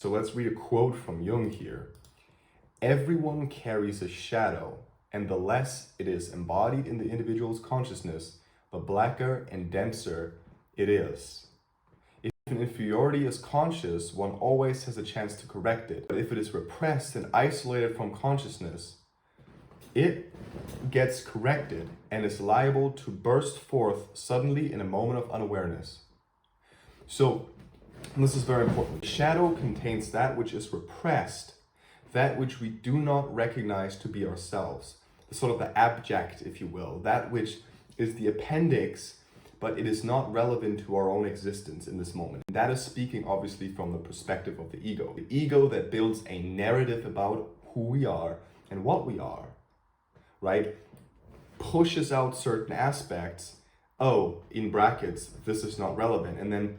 So let's read a quote from Jung here. Everyone carries a shadow, and the less it is embodied in the individual's consciousness, the blacker and denser it is. If an inferiority is conscious, one always has a chance to correct it. But if it is repressed and isolated from consciousness, it gets corrected and is liable to burst forth suddenly in a moment of unawareness. So, this is very important. Shadow contains that which is repressed, that which we do not recognize to be ourselves, sort of the abject, if you will, that which is the appendix, but it is not relevant to our own existence in this moment. And that is speaking obviously from the perspective of the ego that builds a narrative about who we are and what we are, right? Pushes out certain aspects, oh, in brackets, this is not relevant, and then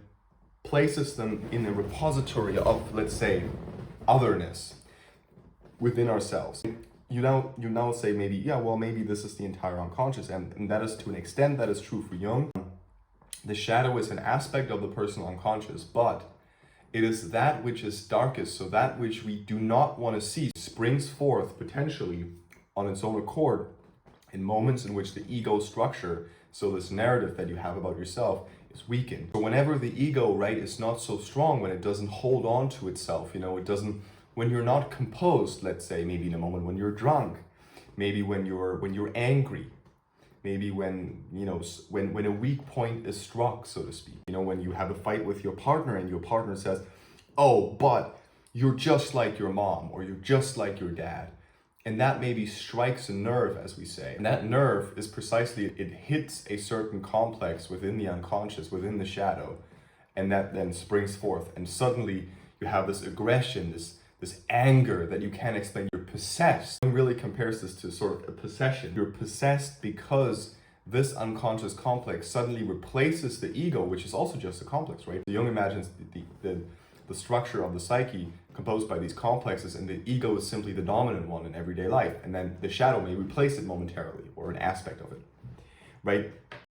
places them in a repository of, let's say, otherness within ourselves. You now say maybe, yeah, well, maybe this is the entire unconscious, and that is to an extent, that is true for Jung. The shadow is an aspect of the personal unconscious, but it is that which is darkest, so that which we do not want to see springs forth potentially on its own accord in moments in which the ego structure, so this narrative that you have about yourself, is weakened. So whenever the ego, right, is not so strong, when it doesn't hold on to itself, it doesn't, when you're not composed, let's say, maybe in a moment when you're drunk, maybe when you're angry, maybe when a weak point is struck, so to speak, when you have a fight with your partner and your partner says, oh, but you're just like your mom, or you're just like your dad. And that maybe strikes a nerve, as we say. And that nerve is precisely, it hits a certain complex within the unconscious, within the shadow, and that then springs forth. And suddenly you have this aggression, this anger that you can't explain. You're possessed. Jung really compares this to sort of a possession. You're possessed because this unconscious complex suddenly replaces the ego, which is also just a complex, right? Jung imagines the structure of the psyche composed by these complexes, and the ego is simply the dominant one in everyday life, and then the shadow may replace it momentarily, or an aspect of it, right?